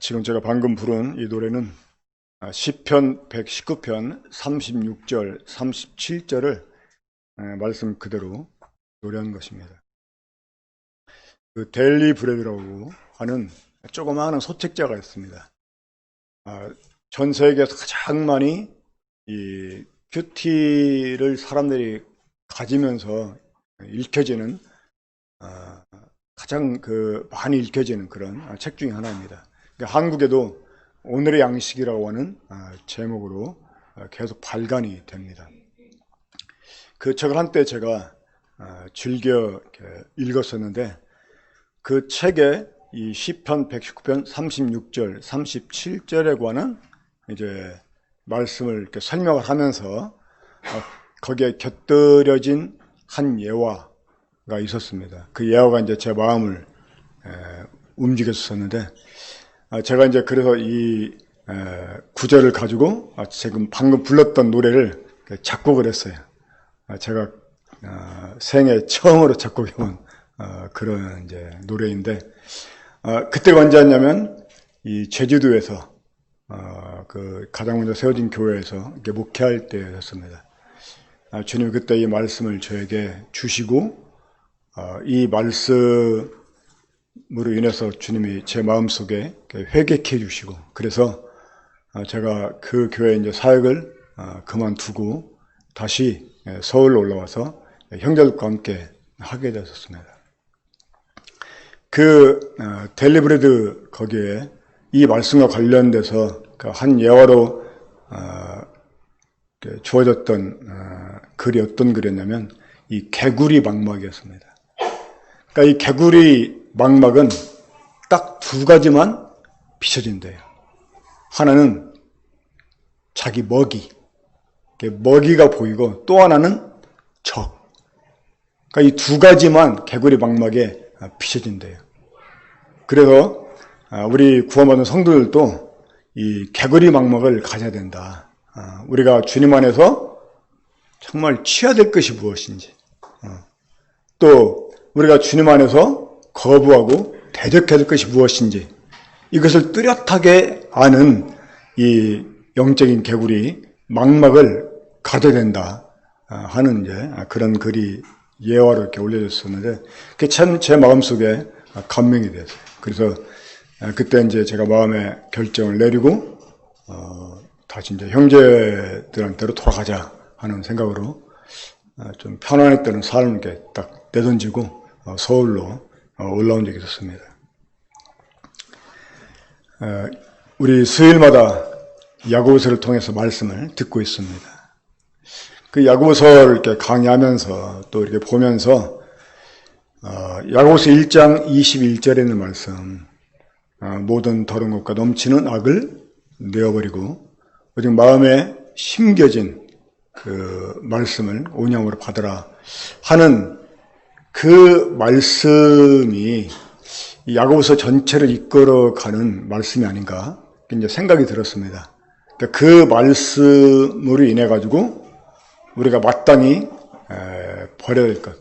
지금 제가 방금 부른 이 노래는 시편 119편 36절, 37절을 말씀 그대로 노래한 것입니다. 그 데일리 브레드라고 하는 조그마한 소책자가 있습니다. 전 세계에서 가장 많이 이 큐티를 사람들이 가지면서 읽혀지는 가장 많이 읽혀지는 그런 책 중에 하나입니다. 한국에도 오늘의 양식이라고 하는 제목으로 계속 발간이 됩니다. 그 책을 한때 제가 즐겨 읽었었는데 그 책에 이 시편 119편 36절, 37절에 관한 이제 말씀을 이렇게 설명을 하면서 거기에 곁들여진 한 예화가 있었습니다. 그 예화가 이제 제 마음을 움직였었는데 제가 이제 그래서 이 구절을 가지고 지금 방금 불렀던 노래를 작곡을 했어요. 제가 생애 처음으로 작곡해본 그런 이제 노래인데 그때가 언제였냐면 이 제주도에서 그 가장 먼저 세워진 교회에서 이렇게 목회할 때였습니다. 주님이 그때 이 말씀을 저에게 주시고 이 말씀으로 인해서 주님이 제 마음속에 회개케 해주시고 그래서 제가 그 교회 이제 사역을 그만두고 다시 서울로 올라와서 형제들과 함께 하게 되었습니다. 그 델리브레드 거기에 이 말씀과 관련돼서 한 예화로 주어졌던 글이 어떤 글이었냐면 이 개구리 망막이었습니다. 그러니까 이 개구리 망막은 딱 두 가지만 비춰진대요. 하나는 자기 먹이가 보이고 또 하나는 적. 그러니까 이 두 가지만 개구리 망막에 비춰진대요. 그래서 우리 구원받은 성도들도 이 개구리 망막을 가져야 된다. 우리가 주님 안에서 정말 취해야 될 것이 무엇인지, 또 우리가 주님 안에서 거부하고 대적해야 될 것이 무엇인지 이것을 뚜렷하게 아는 이 영적인 개구리 망막을 가져야 된다 하는 이제 그런 글이 예화로 이렇게 올려졌었는데 그게 참 제 마음속에 감명이 됐어요. 그래서 그때 이제 제가 마음의 결정을 내리고 다시 이제 형제들한테로 돌아가자 하는 생각으로 좀 편안했던 삶을 이렇게 딱 내던지고 서울로 올라온 적이 있었습니다. 우리 수요일마다 야고보서를 통해서 말씀을 듣고 있습니다. 그 야고보서를 이렇게 강의하면서 또 이렇게 보면서 야고보서 1장 21절에 있는 말씀, 모든 더러운 것과 넘치는 악을 내어버리고 오직 마음에 심겨진 그 말씀을 온양으로 받으라 하는 그 말씀이 야고보서 전체를 이끌어가는 말씀이 아닌가 이제 생각이 들었습니다. 그러니까 그 말씀으로 인해 가지고 우리가 마땅히 버려야 될 것,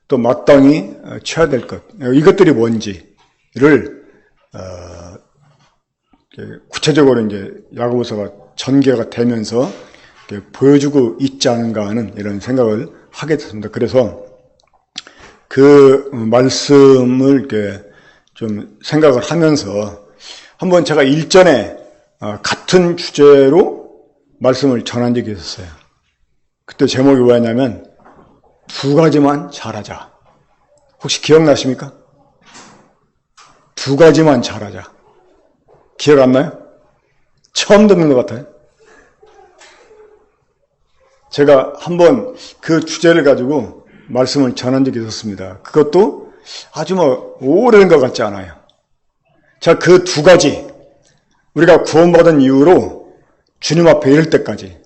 또 마땅히 취해야 될 것, 이것들이 뭔지를 구체적으로 이제 야고보서가 전개가 되면서 보여주고 있지 않은가 하는 이런 생각을 하게 됐습니다. 그래서 그 말씀을 이렇게 좀 생각을 하면서 한번 제가 일전에 같은 주제로 말씀을 전한 적이 있었어요. 그때 제목이 뭐였냐면 두 가지만 잘하자. 혹시 기억나십니까? 두 가지만 잘하자. 기억 안 나요? 처음 듣는 것 같아요. 제가 한번 그 주제를 가지고 말씀을 전한 적이 있었습니다. 그것도 아주 오래된 것 같지 않아요. 자, 그 두 가지, 우리가 구원받은 이후로 주님 앞에 이를 때까지,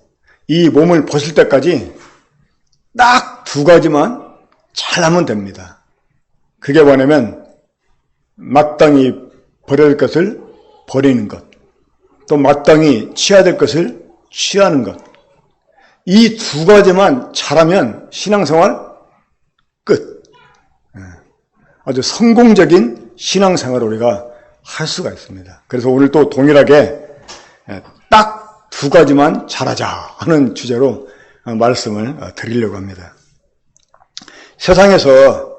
이 몸을 벗을 때까지 딱 두 가지만 잘하면 됩니다. 그게 뭐냐면 마땅히 버려야 될 것을 버리는 것, 또 마땅히 취해야 될 것을 취하는 것. 이 두 가지만 잘하면 신앙생활 끝. 아주 성공적인 신앙생활을 우리가 할 수가 있습니다. 그래서 오늘 또 동일하게 딱 두 가지만 잘하자 하는 주제로 말씀을 드리려고 합니다. 세상에서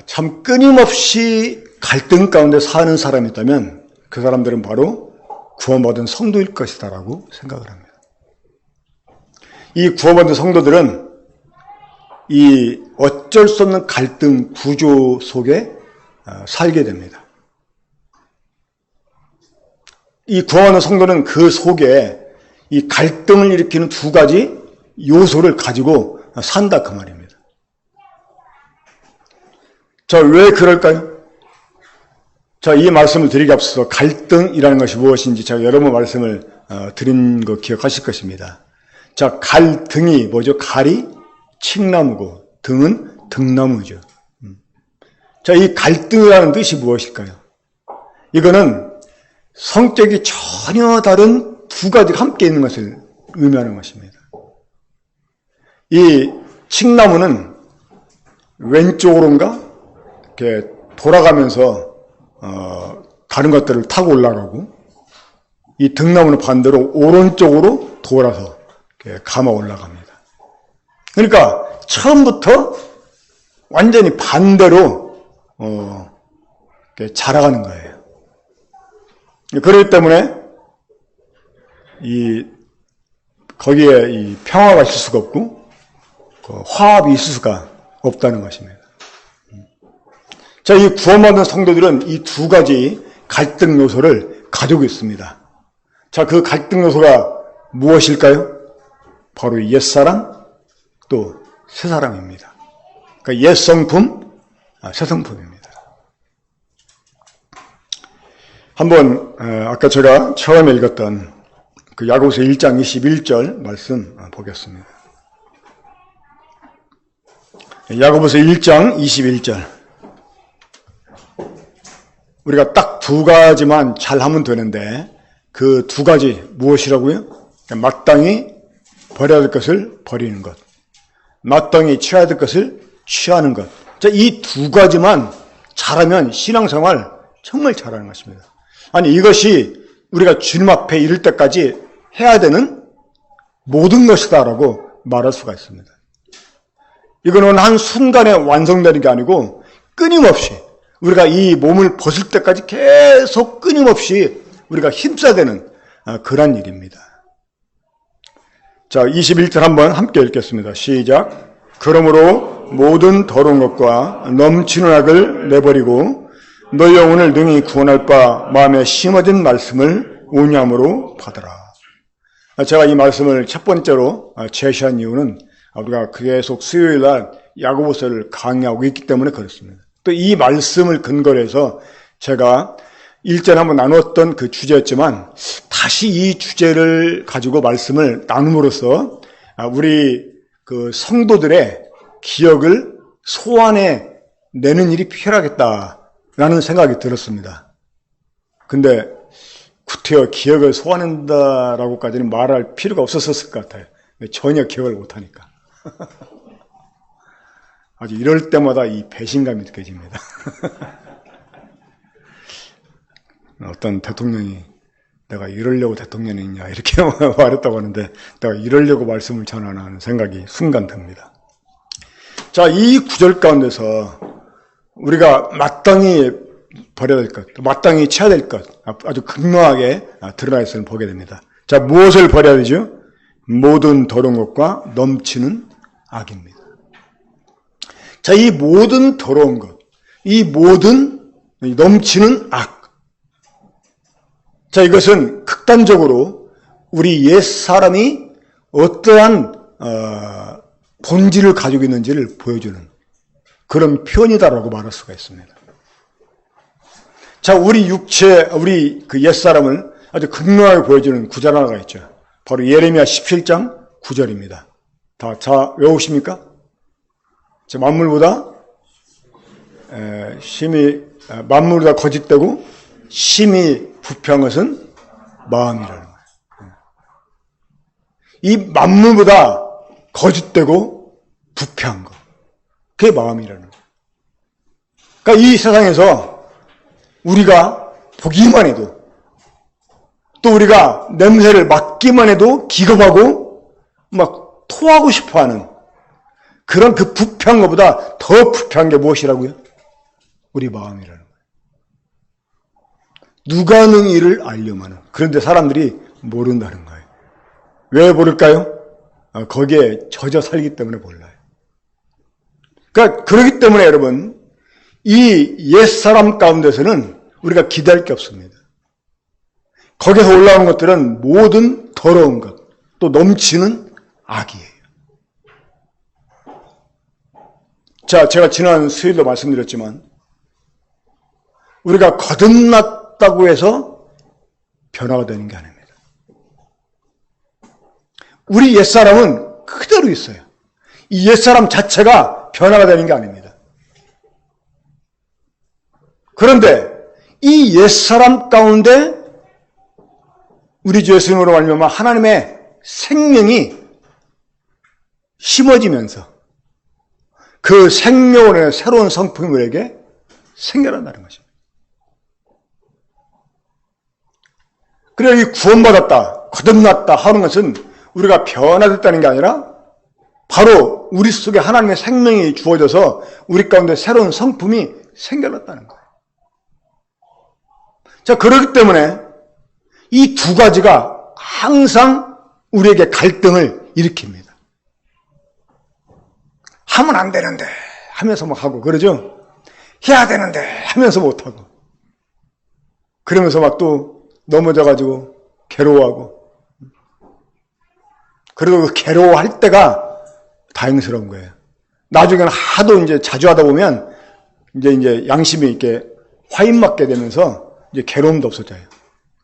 참 끊임없이 갈등 가운데 사는 사람이 있다면 그 사람들은 바로 구원받은 성도일 것이다라고 생각을 합니다. 이 구원받은 성도들은 이 어쩔 수 없는 갈등 구조 속에 살게 됩니다. 이 구원받은 성도는 그 속에 이 갈등을 일으키는 두 가지 요소를 가지고 산다 그 말입니다. 자, 왜 그럴까요? 자, 이 말씀을 드리기 앞서서 갈등이라는 것이 무엇인지 제가 여러 번 말씀을 드린 거 기억하실 것입니다. 자, 갈등이 뭐죠? 갈이 칡나무고 등은 등나무죠. 자, 이 갈등이라는 뜻이 무엇일까요? 이거는 성격이 전혀 다른 두 가지가 함께 있는 것을 의미하는 것입니다. 이 칡나무는 왼쪽으로인가 이렇게 돌아가면서 다른 것들을 타고 올라가고, 이 등나무는 반대로 오른쪽으로 돌아서 이렇게 감아 올라갑니다. 그러니까 처음부터 완전히 반대로 이렇게 자라가는 거예요. 그렇기 때문에 거기에 이 평화가 있을 수가 없고 화합이 있을 수가 없다는 것입니다. 자, 이 구원받은 성도들은 이 두 가지 갈등 요소를 가지고 있습니다. 자, 그 갈등 요소가 무엇일까요? 바로 옛사람 또 새사람입니다. 그러니까 옛성품, 새성품입니다. 한번 아까 제가 처음에 읽었던 그 야고보서 1장 21절 말씀 보겠습니다. 야고보서 1장 21절. 우리가 딱 두 가지만 잘하면 되는데 그 두 가지 무엇이라고요? 마땅히 버려야 될 것을 버리는 것, 마땅히 취해야 될 것을 취하는 것. 자, 이 두 가지만 잘하면 신앙생활 정말 잘하는 것입니다. 아니, 이것이 우리가 주님 앞에 이를 때까지 해야 되는 모든 것이다라고 말할 수가 있습니다. 이거는 한 순간에 완성되는 게 아니고 끊임없이 우리가 이 몸을 벗을 때까지 계속 끊임없이 우리가 힘써야 되는 그런 일입니다. 자, 21절 한번 함께 읽겠습니다. 시작. 그러므로 모든 더러운 것과 넘치는 악을 내버리고 너희 영혼을 능히 구원할 바 마음에 심어진 말씀을 온유함으로 받으라. 제가 이 말씀을 첫 번째로 제시한 이유는 우리가 계속 수요일 날 야고보서를 강의하고 있기 때문에 그렇습니다. 또 이 말씀을 근거로 해서 제가 일전에 한번 나눴던 그 주제였지만 다시 이 주제를 가지고 말씀을 나눔으로써 우리 그 성도들의 기억을 소환해 내는 일이 필요하겠다라는 생각이 들었습니다. 근데 구태여 기억을 소환한다라고까지는 말할 필요가 없었을 것 같아요. 전혀 기억을 못하니까. 아주 이럴 때마다 이 배신감이 느껴집니다. 어떤 대통령이 내가 이러려고 대통령이냐 이렇게 말했다고 하는데 내가 이러려고 말씀을 전하나 하는 생각이 순간 듭니다. 자, 이 구절 가운데서 우리가 마땅히 버려야 될 것, 마땅히 취해야 될 것 아주 극명하게 드러나 있음을 보게 됩니다. 자, 무엇을 버려야 되죠? 모든 더러운 것과 넘치는 악입니다. 자, 이 모든 더러운 것, 이 모든 넘치는 악. 자, 이것은 극단적으로 우리 옛사람이 어떠한 본질을 가지고 있는지를 보여주는 그런 표현이다라고 말할 수가 있습니다. 자, 우리 육체, 우리 그 옛사람을 아주 극명하게 보여주는 구절 하나가 있죠. 바로 예레미야 17장 9절입니다. 다 외우십니까? 자, 만물보다 거짓되고 심히 부패한 것은 마음이라는 거예요. 이 만물보다 거짓되고 부패한 것, 그게 마음이라는 거예요. 그러니까 이 세상에서 우리가 보기만 해도, 또 우리가 냄새를 맡기만 해도 기겁하고 막 토하고 싶어하는 그런 그 부패한 것보다 더 부패한 게 무엇이라고요? 우리 마음이라는 거예요. 누가 능이를 알려면 하는. 그런데 사람들이 모른다는 거예요. 왜 모를까요? 거기에 젖어 살기 때문에 몰라요. 그러니까 그렇기 때문에 여러분, 이 옛사람 가운데서는 우리가 기대할 게 없습니다. 거기서 올라오는 것들은 모든 더러운 것, 또 넘치는 악이에요. 자, 제가 지난 수요일도 말씀드렸지만 우리가 거듭났다고 해서 변화가 되는 게 아닙니다. 우리 옛사람은 그대로 있어요. 이 옛사람 자체가 변화가 되는 게 아닙니다. 그런데 이 옛사람 가운데 우리 주 예수님으로 말미암아 하나님의 생명이 심어지면서 그 생명의 새로운 성품이 우리에게 생겨난다는 것입니다. 그래야 이 구원받았다, 거듭났다 하는 것은 우리가 변화됐다는 게 아니라 바로 우리 속에 하나님의 생명이 주어져서 우리 가운데 새로운 성품이 생겨났다는 거예요. 자, 그렇기 때문에 이 두 가지가 항상 우리에게 갈등을 일으킵니다. 하면 안 되는데 하면서 막 하고, 그러죠? 해야 되는데 하면서 못하고, 그러면서 막 또 넘어져가지고 괴로워하고, 그래도 그 괴로워할 때가 다행스러운 거예요. 나중에는 하도 이제 자주 하다 보면 이제 양심이 이렇게 화인맞게 되면서 이제 괴로움도 없어져요.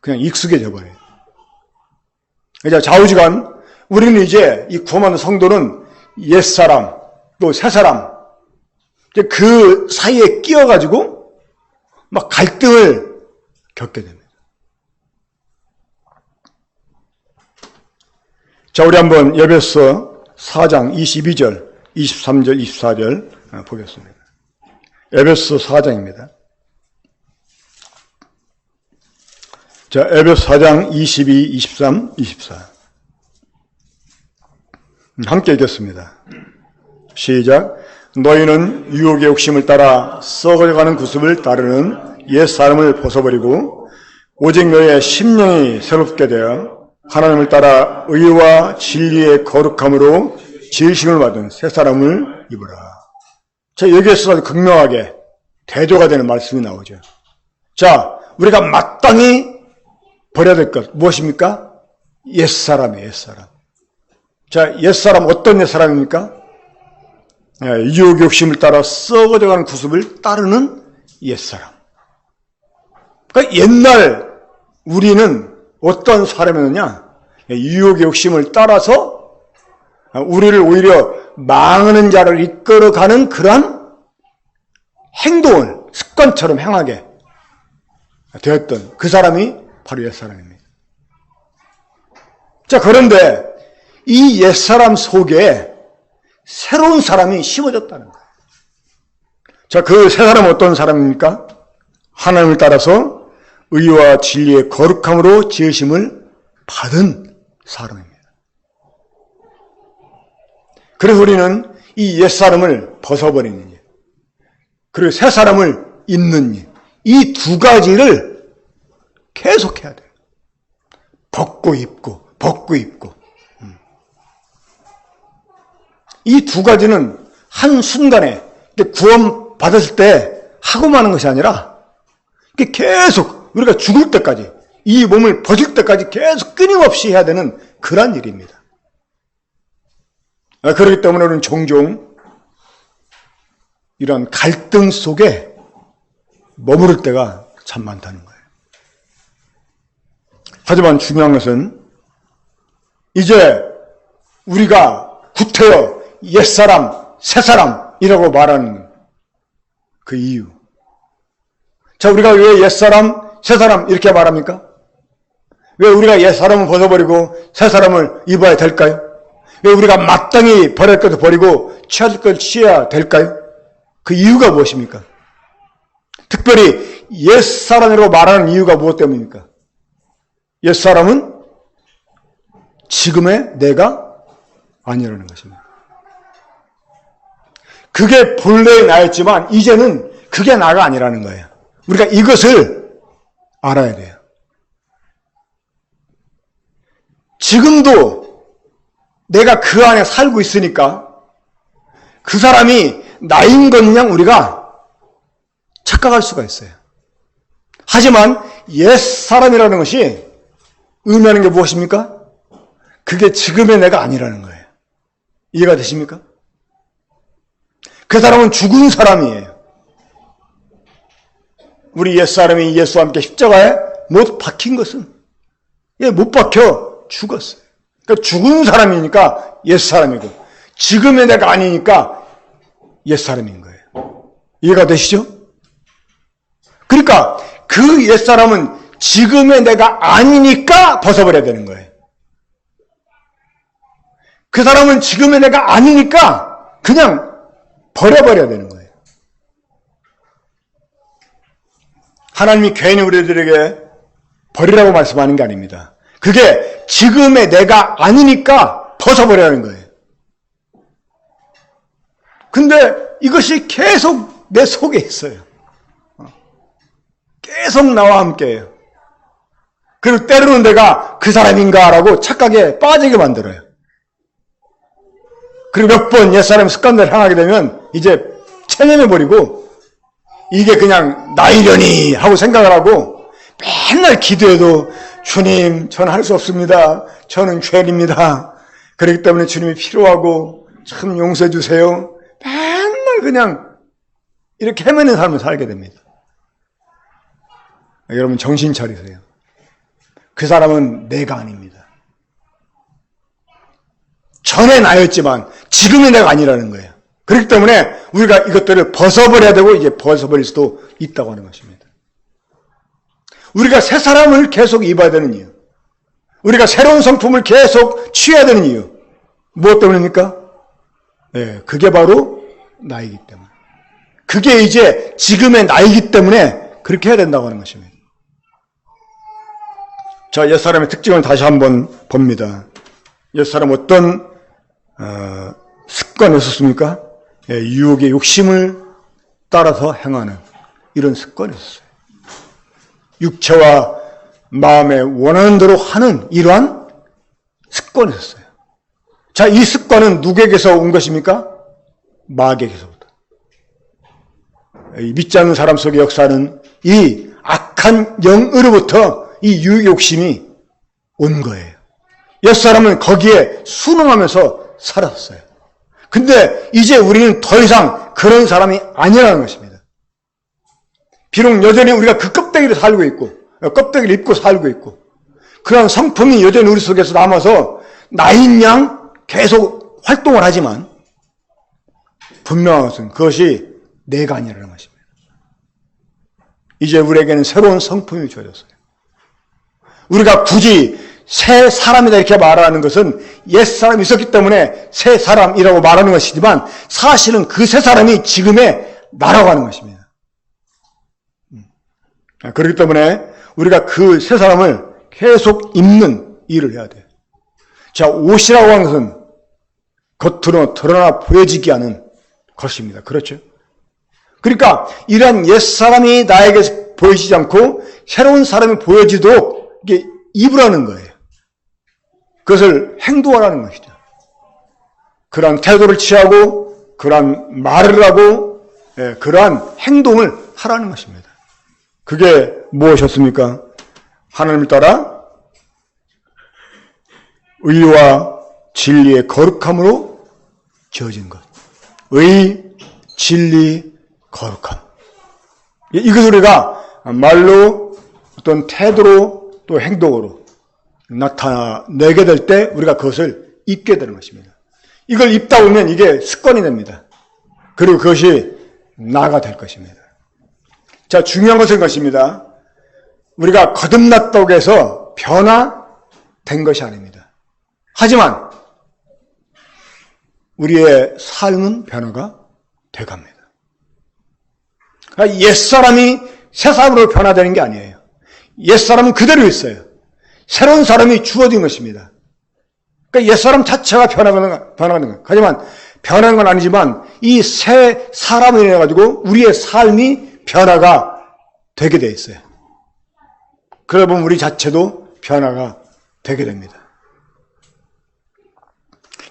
그냥 익숙해져 버려요. 이제 좌우지간 우리는 이제 이 구원받는 성도는 옛사람 또 새사람 그 사이에 끼어가지고 막 갈등을 겪게 됩니다. 자, 우리 한번 에베소 4장 22절, 23절, 24절 보겠습니다. 에베소 4장입니다. 자, 에베소 4장 22, 23, 24. 함께 읽겠습니다. 시작. 너희는 유혹의 욕심을 따라 썩어가는 구습을 따르는 옛사람을 벗어버리고 오직 너희의 심령이 새롭게 되어 하나님을 따라 의와 진리의 거룩함으로 지으심을 받은 새사람을 입으라. 자, 여기에서 아주 극명하게 대조가 되는 말씀이 나오죠. 자, 우리가 마땅히 버려야 될 것 무엇입니까? 옛사람이에요. 옛사람. 자, 옛사람 어떤 옛사람입니까? 유혹 욕심을 따라 썩어져가는 구습을 따르는 옛사람. 그러니까 옛날 우리는 어떤 사람이었느냐? 유혹의 욕심을 따라서 우리를 오히려 망하는 자를 이끌어가는 그러한 행동을 습관처럼 행하게 되었던 그 사람이 바로 옛사람입니다. 자, 그런데 이 옛사람 속에 새로운 사람이 심어졌다는 거예요. 자, 그 새 사람은 어떤 사람입니까? 하나님을 따라서 의와 진리의 거룩함으로 지으심을 받은 사람입니다. 그래서 우리는 이 옛사람을 벗어버리는 일, 그리고 새 사람을 입는 일, 이 두 가지를 계속해야 돼요. 벗고 입고, 벗고 입고. 이 두 가지는 한순간에 구원 받았을 때 하고 마는 것이 아니라 계속 우리가 죽을 때까지, 이 몸을 벗을 때까지 계속 끊임없이 해야 되는 그런 일입니다. 그렇기 때문에 우리는 종종 이런 갈등 속에 머무를 때가 참 많다는 거예요. 하지만 중요한 것은 이제 우리가 구태여 옛사람, 새사람이라고 말하는 그 이유. 자, 우리가 왜 옛사람, 새사람 이렇게 말합니까? 왜 우리가 옛사람을 벗어버리고 새사람을 입어야 될까요? 왜 우리가 마땅히 버릴 것을 버리고 취할 것을 취해야 될까요? 그 이유가 무엇입니까? 특별히 옛사람이라고 말하는 이유가 무엇 때문입니까? 옛사람은 지금의 내가 아니라는 것입니다. 그게 본래의 나였지만 이제는 그게 나가 아니라는 거예요. 우리가 이것을 알아야 돼요. 지금도 내가 그 안에 살고 있으니까 그 사람이 나인 것냥 우리가 착각할 수가 있어요. 하지만 옛사람이라는 것이 의미하는 게 무엇입니까? 그게 지금의 내가 아니라는 거예요. 이해가 되십니까? 그 사람은 죽은 사람이에요. 우리 옛사람이 예수와 함께 십자가에 못 박힌 것은 못 박혀 죽었어요. 그러니까 죽은 사람이니까 옛사람이고 지금의 내가 아니니까 옛사람인 거예요. 이해가 되시죠? 그러니까 그 옛사람은 지금의 내가 아니니까 벗어버려야 되는 거예요. 그 사람은 지금의 내가 아니니까 그냥 버려버려야 되는 거예요. 하나님이 괜히 우리들에게 버리라고 말씀하는 게 아닙니다. 그게 지금의 내가 아니니까 벗어버려야 하는 거예요. 근데 이것이 계속 내 속에 있어요. 계속 나와 함께해요. 그리고 때로는 내가 그 사람인가라고 착각에 빠지게 만들어요. 그리고 몇 번 옛사람 습관대로 향하게 되면 이제 체념해버리고 이게 그냥 나이려니 하고 생각을 하고 맨날 기도해도 주님 저는 할 수 없습니다. 저는 죄인입니다. 그렇기 때문에 주님이 필요하고 참 용서해 주세요. 맨날 그냥 이렇게 헤매는 삶을 살게 됩니다. 여러분 정신 차리세요. 그 사람은 내가 아닙니다. 전에 나였지만 지금의 내가 아니라는 거예요. 그렇기 때문에 우리가 이것들을 벗어버려야 되고 이제 벗어버릴 수도 있다고 하는 것입니다. 우리가 새 사람을 계속 입어야 되는 이유, 우리가 새로운 성품을 계속 취해야 되는 이유, 무엇 때문입니까? 네, 그게 바로 나이기 때문에. 그게 이제 지금의 나이기 때문에 그렇게 해야 된다고 하는 것입니다. 자, 옛사람의 특징을 다시 한번 봅니다. 옛사람 어떤 습관이 있었습니까? 유혹의 욕심을 따라서 행하는 이런 습관이 있었어요. 육체와 마음에 원하는 대로 하는 이러한 습관이 있었어요. 자, 이 습관은 누구에게서 온 것입니까? 마귀에게서부터. 믿지 않는 사람 속의 역사는 이 악한 영으로부터 이 유혹 욕심이 온 거예요. 옛사람은 거기에 순응하면서 살았어요. 근데 이제 우리는 더 이상 그런 사람이 아니라는 것입니다. 비록 여전히 우리가 그 껍데기를 살고 있고, 껍데기를 입고 살고 있고, 그런 성품이 여전히 우리 속에서 남아서 나인 양 계속 활동을 하지만, 분명한 것은 그것이 내가 아니라는 것입니다. 이제 우리에게는 새로운 성품이 주어졌어요. 우리가 굳이 새 사람이다 이렇게 말하는 것은 옛사람이 있었기 때문에 새 사람이라고 말하는 것이지만 사실은 그 새 사람이 지금의 나라고 하는 것입니다. 그렇기 때문에 우리가 그 새 사람을 계속 입는 일을 해야 돼요. 자, 옷이라고 하는 것은 겉으로 드러나 보여지게 하는 것입니다. 그렇죠? 그러니까 이러한 옛사람이 나에게 보이지 않고 새로운 사람이 보여지도록 이게 입으라는 거예요. 그것을 행동하라는 것이죠. 그러한 태도를 취하고 그러한 말을 하고 그러한 행동을 하라는 것입니다. 그게 무엇이었습니까? 하나님을 따라 의와 진리의 거룩함으로 지어진 것. 의, 진리, 거룩함. 이것을 우리가 말로 어떤 태도로 또 행동으로 나타내게 될 때 우리가 그것을 입게 되는 것입니다. 이걸 입다 보면 이게 습관이 됩니다. 그리고 그것이 나가 될 것입니다. 자, 중요한 것은 것입니다. 우리가 거듭났다고 해서 변화된 것이 아닙니다. 하지만 우리의 삶은 변화가 돼갑니다. 옛사람이 새 사람으로 변화되는 게 아니에요. 옛사람은 그대로 있어요. 새로운 사람이 주어진 것입니다. 그러니까 옛사람 자체가 변화하는 거예요. 하지만 변하는 건 아니지만 이 새 사람을 인해 가지고 우리의 삶이 변화가 되게 돼 있어요. 그러다 보면 우리 자체도 변화가 되게 됩니다.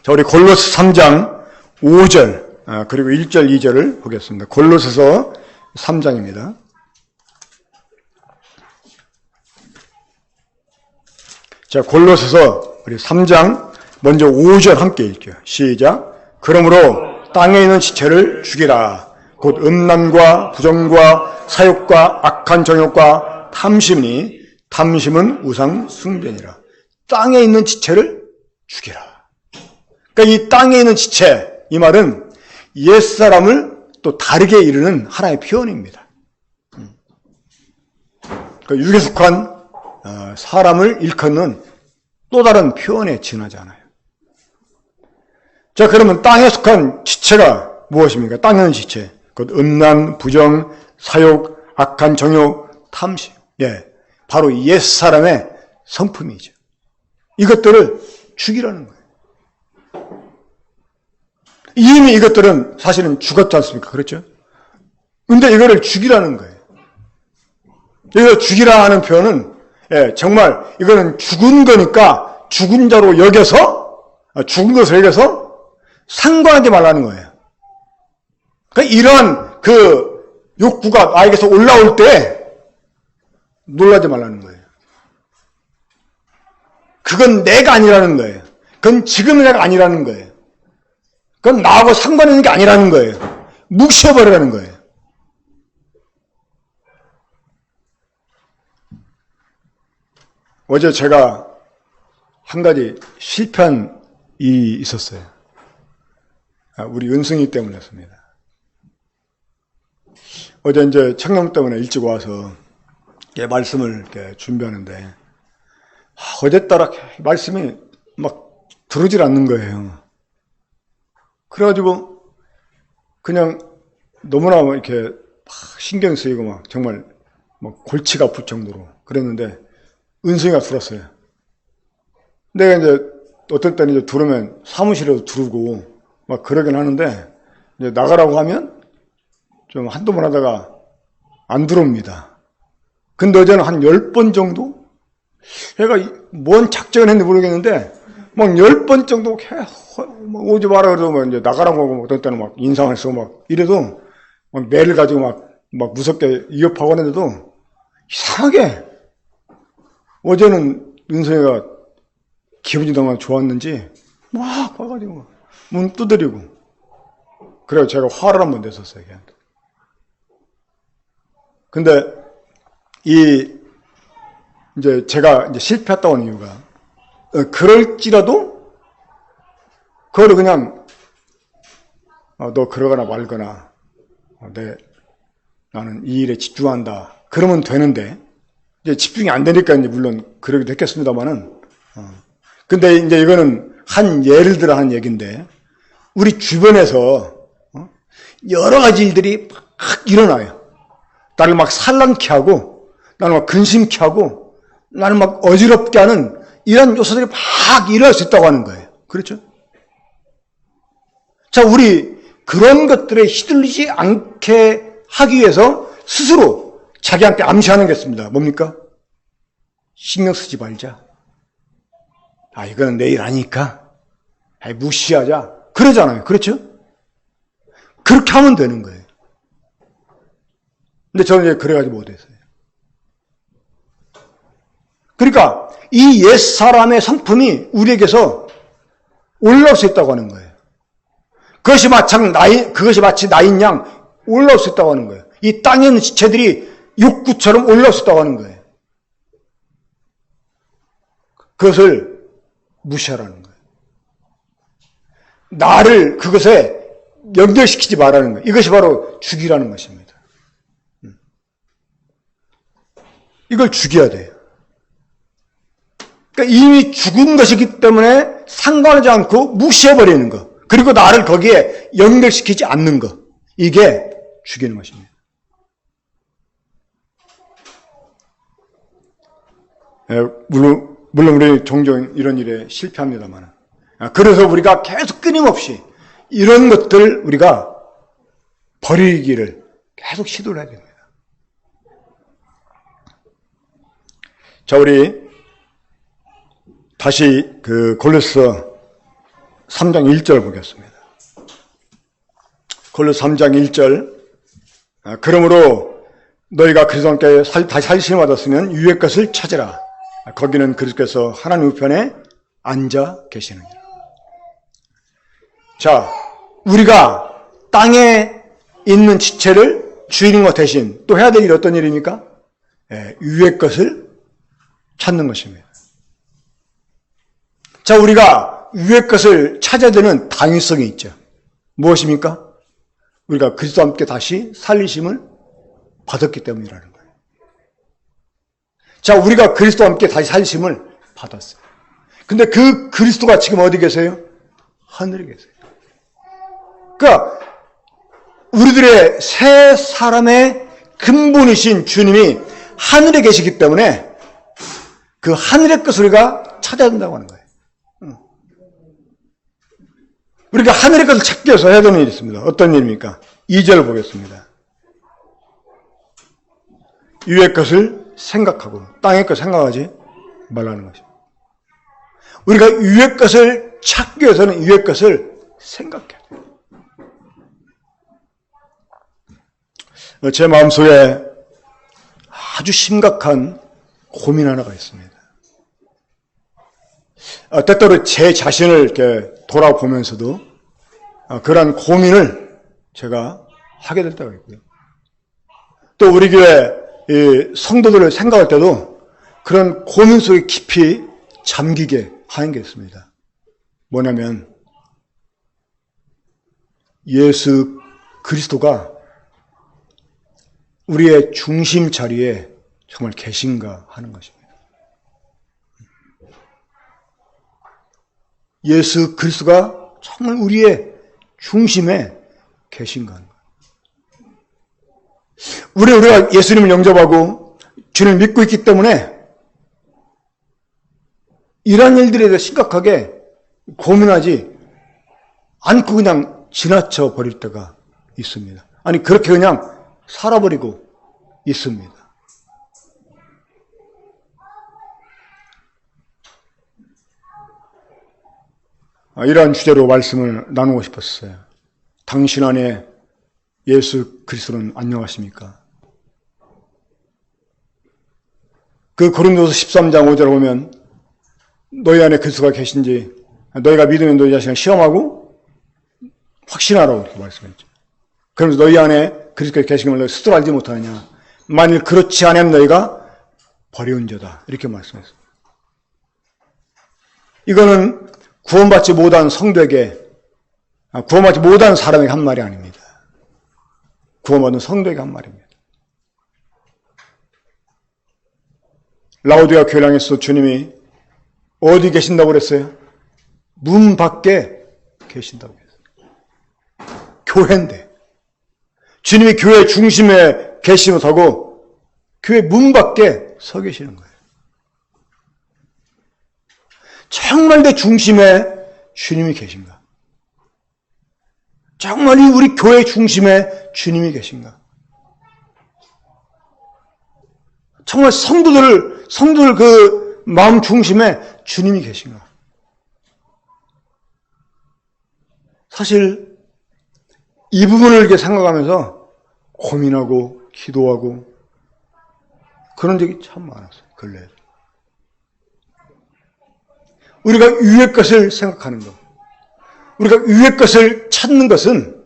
자, 우리 골로새 3장 5절 그리고 1절 2절을 보겠습니다. 골로새서 3장입니다. 자, 골로새서 우리 3장 먼저 5절 함께 읽게요. 시작. 그러므로 땅에 있는 지체를 죽이라. 곧 음란과 부정과 사욕과 악한 정욕과 탐심이니 탐심은 우상 숭배니라. 땅에 있는 지체를 죽이라. 그러니까 이 땅에 있는 지체, 이 말은 옛사람을 또 다르게 이루는 하나의 표현입니다. 그러니까 육에 속한 사람을 일컫는 또 다른 표현에 지나지 않아요. 자, 그러면 땅에 속한 지체가 무엇입니까? 땅에 있는 지체. 곧 음란, 부정, 사욕, 악한 정욕, 탐심. 예, 바로 옛사람의 성품이죠. 이것들을 죽이라는 거예요. 이미 이것들은 사실은 죽었지 않습니까? 그렇죠? 근데 이거를 죽이라는 거예요. 이거 죽이라 하는 표현은 정말 이거는 죽은 거니까 죽은 자로 여겨서 죽은 것을 여겨서 상관하지 말라는 거예요. 그러니까 이러한 그 욕구가 나에게서 올라올 때 놀라지 말라는 거예요. 그건 내가 아니라는 거예요. 그건 지금 내가 아니라는 거예요. 그건 나하고 상관 있는 게 아니라는 거예요. 무시해버리라는 거예요. 어제 제가 한 가지 실패한 일이 있었어요. 우리 은승이 때문이었습니다. 어제 이제 청년 때문에 일찍 와서 말씀을 이렇게 준비하는데 어제따라 말씀이 막 들어오질 않는 거예요. 그래가지고 그냥 너무나 이렇게 신경 쓰이고 막 정말 막 골치가 아플 정도로 그랬는데 은승이가 들었어요. 내가 이제 어떨 때는 이제 들으면 사무실에도 들고 막 그러긴 하는데 이제 나가라고 하면 좀 한두 번 하다가 안 들어옵니다. 근데 어제는 한 10번 정도? 걔가 뭔 작전을 했는지 모르겠는데 막 10번 정도 오지 마라 그러고 막 이제 나가라고 하고 어떤 때는 막 인상을 쓰고 막 이래도 막 매를 가지고 막 무섭게 위협하고 하는데도 이상하게 어제는 은성이가 기분이 너무 좋았는지 막 와가지고 문 두드리고 그래서 제가 화를 한번 냈었어요. 걔한테. 근데 이제 제가 이제 실패했다고 하는 이유가 그럴지라도 그거를 그냥 너 그러거나 말거나 나는 이 일에 집중한다 그러면 되는데 이제 집중이 안 되니까 이제 물론 그러기도 했겠습니다만은 근데 이제 이거는 한 예를 들어 하는 얘기인데 우리 주변에서 여러 가지 일들이 막 일어나요. 나를 막 산란케 하고 나를 막 근심케 하고 나를 막 어지럽게 하는 이런 요소들이 막 일어날 수 있다고 하는 거예요. 그렇죠? 자, 우리 그런 것들에 휘둘리지 않게 하기 위해서 스스로 자기한테 암시하는 게 있습니다. 뭡니까? 신경 쓰지 말자. 이거는 내일 아니까. 무시하자. 그러잖아요. 그렇죠? 그렇게 하면 되는 거예요. 근데 저는 이제 그래가지고 못했어요. 그러니까 이 옛사람의 성품이 우리에게서 올라올 수 있다고 하는 거예요. 그것이 마치 나인 양 올라올 수 있다고 하는 거예요. 이 땅에 있는 지체들이 욕구처럼 올라올 수 있다고 하는 거예요. 그것을 무시하라는 거예요. 나를 그것에 연결시키지 말라는 거예요. 이것이 바로 죽이라는 것입니다. 이걸 죽여야 돼요. 그러니까 이미 죽은 것이기 때문에 상관하지 않고 무시해버리는 것. 그리고 나를 거기에 연결시키지 않는 것. 이게 죽이는 것입니다. 물론 우리 종종 이런 일에 실패합니다만, 그래서 우리가 계속 끊임없이 이런 것들 우리가 버리기를 계속 시도를 해야 됩니다. 자, 우리 다시 그 골로새 3장 1절 보겠습니다. 골로새 3장 1절. 그러므로 너희가 그리스도와 함께 다시 살리심을 받았으면 위의 것을 찾으라. 거기는 그리스도께서 하나님 우편에 앉아 계시느니라. 자, 우리가 땅에 있는 지체를 주인과 대신 또 해야 될 일이 어떤 일입니까? 위의 것을 찾는 것입니다. 자, 우리가 위의 것을 찾아야 되는 당위성이 있죠. 무엇입니까? 우리가 그리스도와 함께 다시 살리심을 받았기 때문이라는 거예요. 자, 우리가 그리스도와 함께 다시 살리심을 받았어요. 근데 그 그리스도가 지금 어디 계세요? 하늘에 계세요. 그러니까 우리들의 새 사람의 근본이신 주님이 하늘에 계시기 때문에 그 하늘의 것을 우리가 찾아야 된다고 하는 거예요. 우리가 하늘의 것을 찾기 위해서 해야 되는 일이 있습니다. 어떤 일입니까? 2절 보겠습니다. 위의 것을 생각하고 땅의 것을 생각하지 말라는 것입니다. 우리가 위의 것을 찾기 위해서는 위의 것을 생각해야 돼요. 제 마음속에 아주 심각한 고민 하나가 있습니다. 때때로 제 자신을 이렇게 돌아보면서도 그러한 고민을 제가 하게 될 때가 있고요. 또 우리 교회 성도들을 생각할 때도 그런 고민 속에 깊이 잠기게 하는 게 있습니다. 뭐냐면 예수 그리스도가 우리의 중심 자리에 정말 계신가 하는 것입니다. 예수 그리스도가 정말 우리의 중심에 계신가 하는 거예요. 우리가 예수님을 영접하고 주님을 믿고 있기 때문에 이러한 일들에 대해 심각하게 고민하지 않고 그냥 지나쳐 버릴 때가 있습니다. 아니 그렇게 그냥 살아버리고 있습니다. 이러한 주제로 말씀을 나누고 싶었어요. 당신 안에 예수 그리스도는 안녕하십니까? 그 고린도서 13장 5절을 보면 너희 안에 그리스도가 계신지 너희가 믿으면 너희 자신을 시험하고 확신하라고 이렇게 말씀했죠. 그러면서 너희 안에 그리스도가 계신 걸 스스로 알지 못하느냐. 만일 그렇지 않으면 너희가 버려온 자다. 이렇게 말씀했습니다. 이거는 구원받지 못한 성도에게, 구원받지 못한 사람에게 한 말이 아닙니다. 구원받은 성도에게 한 말입니다. 라오디가 교회를 향해서 주님이 어디 계신다고 그랬어요? 문 밖에 계신다고 그랬어요. 교회인데. 주님이 교회 중심에 계시지 못하고 교회 문 밖에 서 계시는 거예요. 정말 내 중심에 주님이 계신가? 정말 우리 교회 중심에 주님이 계신가? 정말 성도들 그 마음 중심에 주님이 계신가? 사실 이 부분을 이렇게 생각하면서 고민하고 기도하고 그런 적이 참 많았어요. 근래에. 우리가 위의 것을 생각하는 것, 우리가 위의 것을 찾는 것은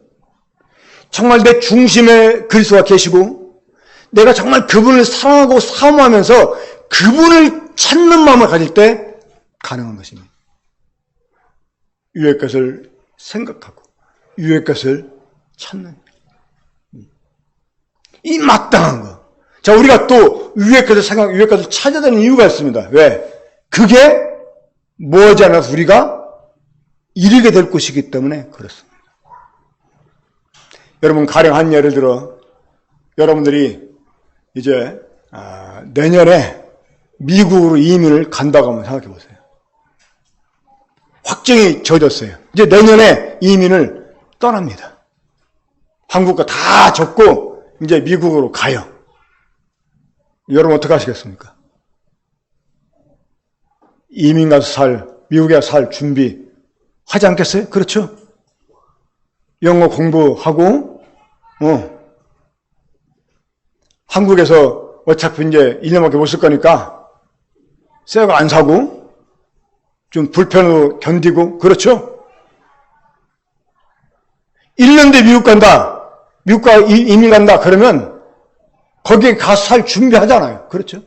정말 내 중심에 그리스도가 계시고 내가 정말 그분을 사랑하고 사모하면서 그분을 찾는 마음을 가질 때 가능한 것입니다. 위의 것을 생각하고 위의 것을 찾는 이 마땅한 거. 자, 우리가 또 위의 것을 생각, 위의 것을 찾아야 되는 이유가 있습니다. 왜? 그게 뭐지 않아서 우리가 이르게 될 것이기 때문에 그렇습니다. 여러분, 가령 한 예를 들어 여러분들이 이제 내년에 미국으로 이민을 간다고 한번 생각해 보세요. 확정이 져졌어요. 이제 내년에 이민을 떠납니다. 한국과 다 접고 이제 미국으로 가요. 여러분 어떻게 하시겠습니까? 이민 가서 미국에 가서 살 준비 하지 않겠어요? 그렇죠? 영어 공부하고, 한국에서 어차피 이제 1년밖에 못 쓸 거니까 새 거 안 사고 좀 불편으로 견디고, 그렇죠? 1년 뒤에 미국 간다. 미국 이민 간다. 그러면 거기에 가서 살 준비하잖아요. 그렇죠?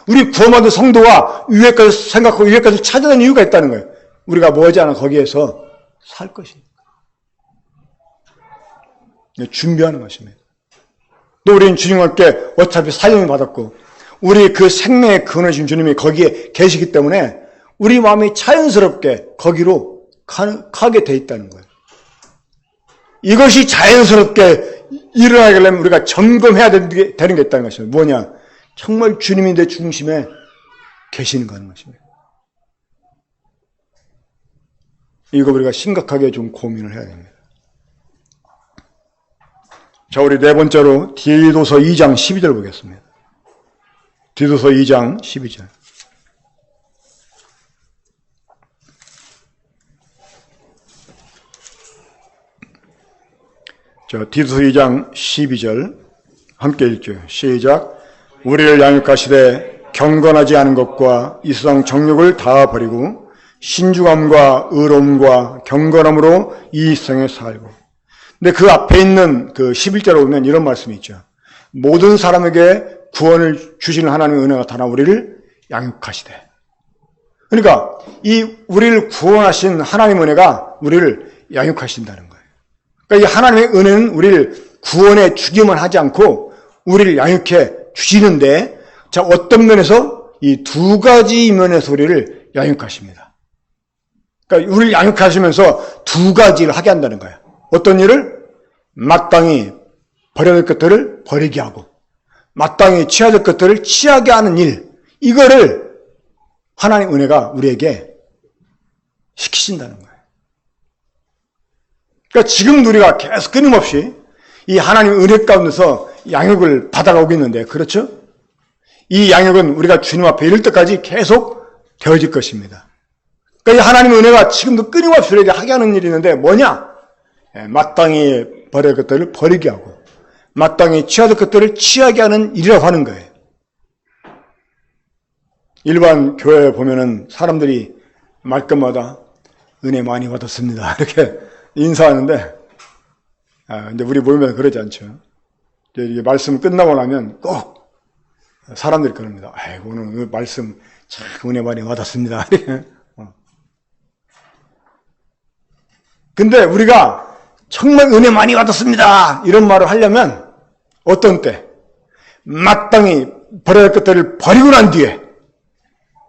우리 구원받은 성도가 위에까지 생각하고 위에까지 찾아낸 이유가 있다는 거예요. 우리가 머지않아 거기에서 살 것이니까. 준비하는 것입니다. 또 우리는 주님과 함께 어차피 사명을 받았고 우리 그 생명의 근원이신 주님이 거기에 계시기 때문에 우리 마음이 자연스럽게 거기로 가게 돼 있다는 거예요. 이것이 자연스럽게 일어나려면 우리가 점검해야 되는 게 있다는 것입니다. 뭐냐? 정말 주님이 내 중심에 계시는 것입니다. 이거 우리가 심각하게 좀 고민을 해야 됩니다. 자, 우리 네 번째로 디도서 2장 12절 보겠습니다. 디도서 2장 12절. 자, 디도서 2장 12절 함께 읽죠. 시작. 우리를 양육하시되 경건하지 않은 것과 이 세상 정욕을 다 버리고 신중함과 의로움과 경건함으로 이 세상에 살고. 근데 그 앞에 있는 그 11절에 보면 이런 말씀이 있죠. 모든 사람에게 구원을 주시는 하나님의 은혜가 나타나 우리를 양육하시되. 그러니까 이 우리를 구원하신 하나님의 은혜가 우리를 양육하신다는 거예요. 그러니까 이 하나님의 은혜는 우리를 구원해 주기만 하지 않고 우리를 양육해 주시는데, 자, 어떤 면에서 이 두 가지 면에서 우리를 양육하십니다. 그러니까 우리를 양육하시면서 두 가지를 하게 한다는 거예요. 어떤 일을? 마땅히 버려야 될 것들을 버리게 하고 마땅히 취해야 될 것들을 취하게 하는 일, 이거를 하나님의 은혜가 우리에게 시키신다는 거예요. 그러니까 지금 우리가 계속 끊임없이 이 하나님의 은혜 가운데서 양육을 받아가고 있는데, 그렇죠? 이 양육은 우리가 주님 앞에 이를 때까지 계속 되어질 것입니다. 그러니까 이 하나님의 은혜가 지금도 끊임없이 우리에게 하게 하는 일이 있는데 뭐냐? 마땅히 버려야 할 것들을 버리게 하고 마땅히 취해야 될 것들을 취하게 하는 일이라고 하는 거예요. 일반 교회에 보면은 사람들이 말끝마다 은혜 많이 받았습니다 이렇게 인사하는데, 근데 우리 모임에서 그러지 않죠. 이게 말씀 끝나고 나면 꼭 사람들이 그럽니다. 아이고, 오늘 말씀 참 은혜 많이 받았습니다. 이렇게. 근데 우리가 정말 은혜 많이 받았습니다 이런 말을 하려면 어떤 때? 마땅히 버려야 할 것들을 버리고 난 뒤에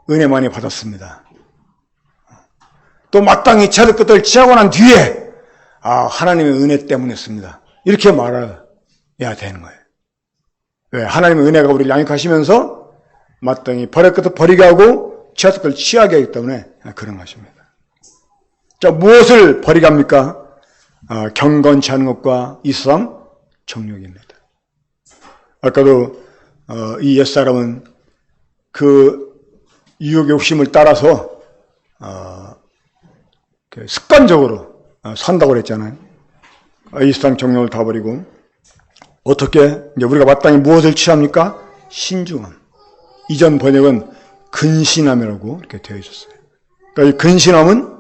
은혜 많이 받았습니다. 또 마땅히 취해야 될 것들을 취하고 난 뒤에 하나님의 은혜 때문이었습니다. 이렇게 말해야 되는 거예요. 왜? 하나님의 은혜가 우리를 양육하시면서 마땅히 버릴 것도 버리게 하고 취할 것을 취하게 하기 때문에 그런 것입니다. 자, 무엇을 버리게 합니까? 경건치 않은 것과 이 세상 정욕입니다. 아까도 이 옛사람은 그 유혹의 욕심을 따라서 습관적으로 산다고 그랬잖아요. 이 세상 정욕을 다 버리고 어떻게 이제 우리가 마땅히 무엇을 취합니까? 신중함. 이전 번역은 근신함이라고 이렇게 되어 있었어요. 그러니까 이 근신함은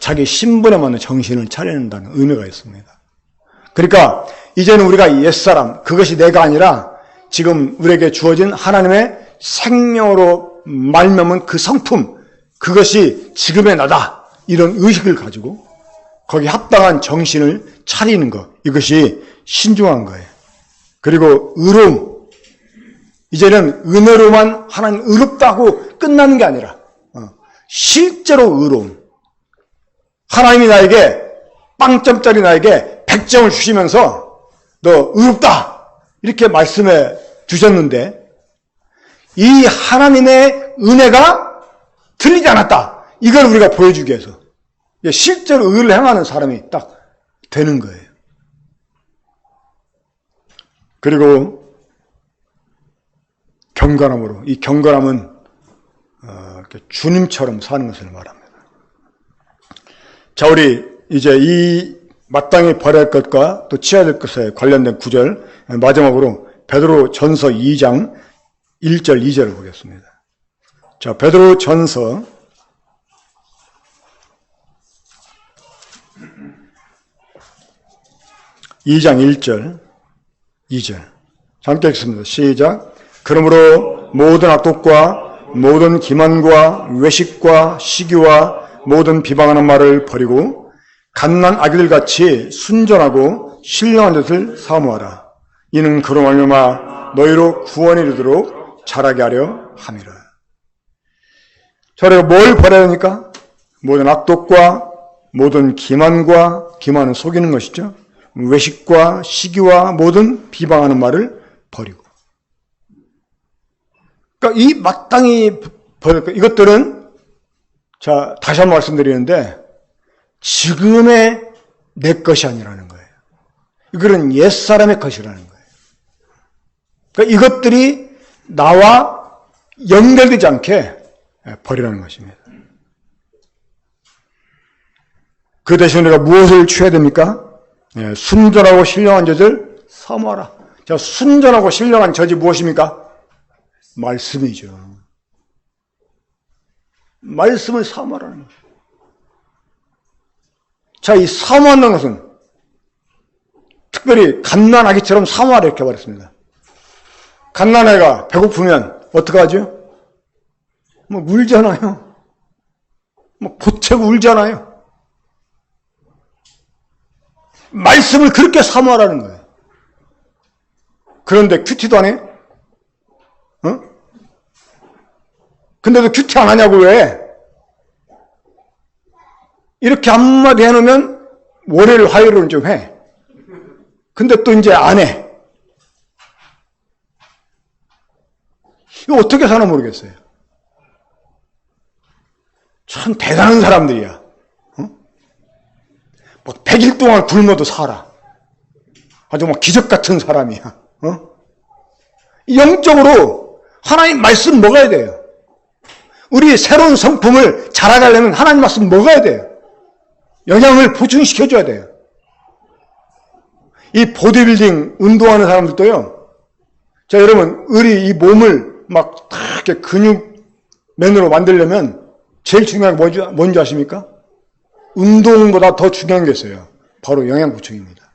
자기 신분에 맞는 정신을 차려낸다는 의미가 있습니다. 그러니까 이제는 우리가 옛사람, 그것이 내가 아니라 지금 우리에게 주어진 하나님의 생명으로 말미암은 그 성품, 그것이 지금의 나다, 이런 의식을 가지고 거기에 합당한 정신을 차리는 것, 이것이 신중한 거예요. 그리고 의로움, 이제는 은혜로만 하나님 의롭다고 끝나는 게 아니라 실제로 의로움, 하나님이 나에게 빵점짜리 나에게 100점을 주시면서 너 의롭다 이렇게 말씀해 주셨는데 이 하나님의 은혜가 틀리지 않았다. 이걸 우리가 보여주기 위해서 실제로 의를 행하는 사람이 딱 되는 거예요. 그리고 경건함으로, 이 경건함은 주님처럼 사는 것을 말합니다. 자, 우리 이제 이 마땅히 버려야 할 것과 또 취해야 될 것에 관련된 구절, 마지막으로 베드로 전서 2장 1절 2절을 보겠습니다. 자, 베드로 전서 2장 1절 2절 함께 읽습니다. 시작. 그러므로 모든 악독과 모든 기만과 외식과 시기와 모든 비방하는 말을 버리고 갓난 아기들같이 순전하고 신령한 것을 사모하라. 이는 그로 말미암아 너희로 구원에 이르도록 자라게 하려 함이라. 자, 우리가 뭘 버려야 합니까? 모든 악독과 모든 기만과, 기만은 속이는 것이죠. 외식과 시기와 모든 비방하는 말을 버리고. 그러니까 이 마땅히 버릴 것, 이것들은, 자, 다시 한번 말씀드리는데, 지금의 내 것이 아니라는 거예요. 이거는 옛사람의 것이라는 거예요. 그러니까 이것들이 나와 연결되지 않게 버리라는 것입니다. 그 대신 우리가 무엇을 취해야 됩니까? 순전하고 신령한 젖을 사모하라. 자, 순전하고 신령한 젖이 무엇입니까? 말씀이죠. 말씀을 사모하라는 거예요. 자, 이 사모하는 것은 특별히 갓난아기처럼 사모하라 이렇게 말했습니다. 갓난아이가 배고프면 어떻게 하죠? 뭐 울잖아요. 뭐 보채고 울잖아요. 말씀을 그렇게 사모하라는 거예요. 그런데 큐티도 안 해? 어? 근데도 큐티 안 하냐고 왜? 이렇게 한마디 해놓으면 월요일, 화요일은 좀 해. 근데 또 이제 안 해. 이거 어떻게 사나 모르겠어요. 참 대단한 사람들이야. 막 100일 동안 굶어도 살아. 아주 막 기적 같은 사람이야. 영적으로 하나님 말씀 먹어야 돼요. 우리 새로운 성품을 자라가려면 하나님 말씀 먹어야 돼요. 영양을 보충시켜줘야 돼요. 이 보디빌딩 운동하는 사람들도요. 자, 여러분, 우리 이 몸을 막 이렇게 근육맨으로 만들려면 제일 중요한 게 뭔지 아십니까? 운동보다 더 중요한 게 있어요. 바로 영양 보충입니다.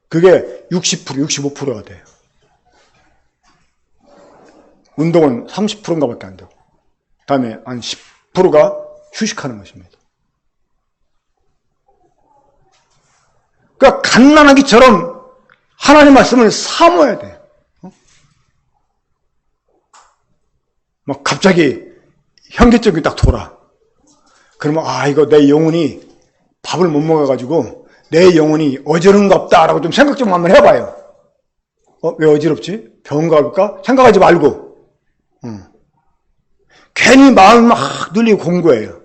그게 60%, 65%가 돼요. 운동은 30%인가 밖에 안 되고, 그 다음에 한 10%가 휴식하는 것입니다. 그러니까 갓난아기처럼 하나님 말씀을 사모해야 돼요. 막 갑자기 현기증이 딱 돌아. 그러면 이거 내 영혼이 밥을 못 먹어가지고 내 영혼이 어지럽은갑다라고 좀 생각 좀 한번 해봐요. 왜 어지럽지? 병원 가볼까? 생각하지 말고. 괜히 마음 막 눌리고 공부해요.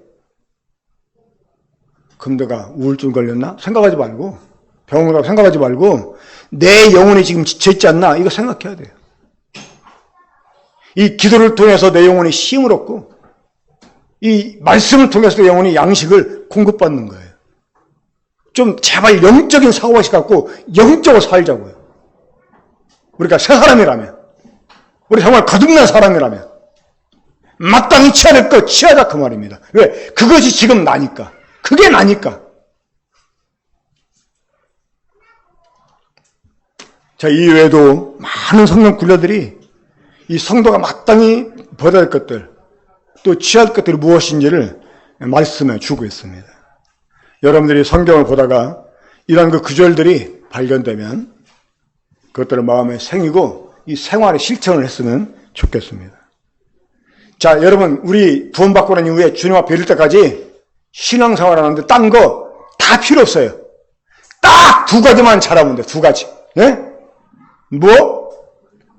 그럼 내가 우울증 걸렸나? 생각하지 말고, 병원 가고 생각하지 말고, 내 영혼이 지금 지쳐있지 않나? 이거 생각해야 돼요. 이 기도를 통해서 내 영혼이 힘을 얻고, 이 말씀을 통해서 내 영혼이 양식을 공급받는 거예요. 좀 제발 영적인 사고방식 갖고 영적으로 살자고요. 우리가 새 사람이라면, 우리 정말 거듭난 사람이라면 마땅히 취해야 될 것 취하자 그 말입니다. 왜? 그것이 지금 나니까. 그게 나니까. 자, 이외에도 많은 성령 굴려들이 이 성도가 마땅히 버려야 할 것들, 또 취할 것들이 무엇인지를 말씀해 주고 있습니다. 여러분들이 성경을 보다가 이런 그 구절들이 발견되면 그것들을 마음에 새기고 이 생활에 실천을 했으면 좋겠습니다. 자, 여러분, 우리 구원받고 난 이후에 주님 앞에 이를 때까지 신앙생활 하는데 딴 거 다 필요 없어요. 딱 두 가지만 잘하면 돼. 두 가지. 네? 뭐?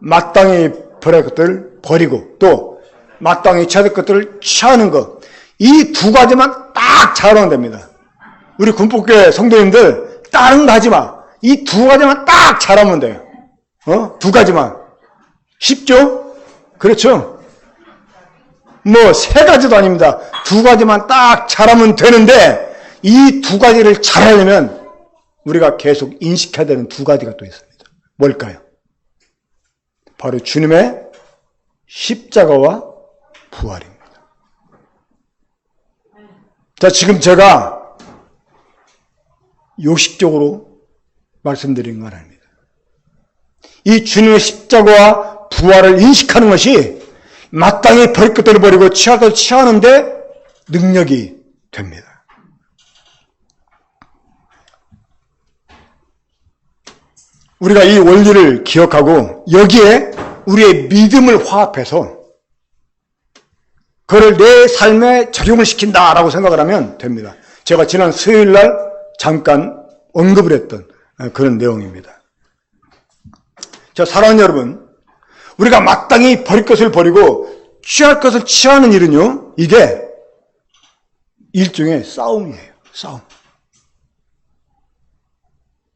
마땅히 버릴 것들을 버리고 또 마땅히 취해야 될 것들을 취하는 것. 이 두 가지만 딱 잘하면 됩니다. 우리 군복교회 성도님들 다른 거 하지 마. 이 두 가지만 딱 잘하면 돼요. 두 가지만. 쉽죠? 그렇죠? 뭐 세 가지도 아닙니다. 두 가지만 딱 잘하면 되는데 이 두 가지를 잘하려면 우리가 계속 인식해야 되는 두 가지가 또 있습니다. 뭘까요? 바로 주님의 십자가와 부활입니다. 자, 지금 제가 요식적으로 말씀드린 건 아닙니다. 이 주님의 십자가와 부활을 인식하는 것이 마땅히 버릴 것들을 버리고 취할 것을 취하는데 능력이 됩니다. 우리가 이 원리를 기억하고 여기에 우리의 믿음을 화합해서 그걸 내 삶에 적용을 시킨다라고 생각을 하면 됩니다. 제가 지난 수요일 날 잠깐 언급을 했던 그런 내용입니다. 자, 사랑하는 여러분, 우리가 마땅히 버릴 것을 버리고 취할 것을 취하는 일은요, 이게 일종의 싸움이에요. 싸움.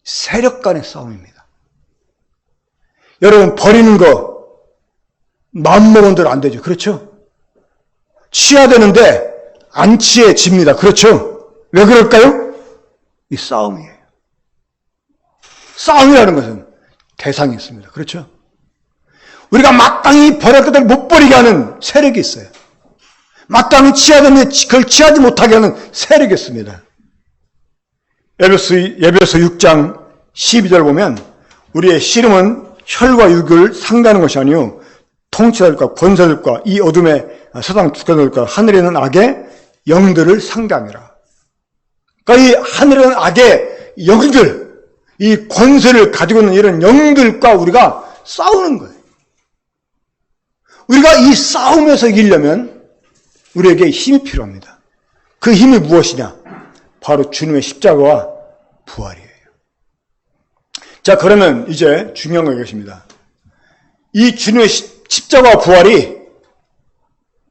세력 간의 싸움입니다. 여러분, 버리는 거 마음먹은 대로 안 되죠. 그렇죠? 취해야 되는데 안 취해집니다. 그렇죠? 왜 그럴까요? 이 싸움이에요. 싸움이라는 것은 대상이 있습니다. 그렇죠? 우리가 마땅히 버릴 것들을 못 버리게 하는 세력이 있어요. 마땅히 취해야 되는데 그걸 취하지 못하게 하는 세력이 있습니다. 예배서 6장 12절 보면 우리의 씨름은 혈과 육을 상대하는 것이 아니요 통치자들과 권세들과 이 어둠의 세상 주권들과 하늘에 있는 악의 영들을 상대함이라. 그러니까 이 하늘에 있는 악의 영들, 이 권세를 가지고 있는 이런 영들과 우리가 싸우는 거예요. 우리가 이 싸움에서 이기려면 우리에게 힘이 필요합니다. 그 힘이 무엇이냐? 바로 주님의 십자가와 부활이에요. 자, 그러면 이제 중요한 거 이것입니다. 이 주님의 십자가와 부활이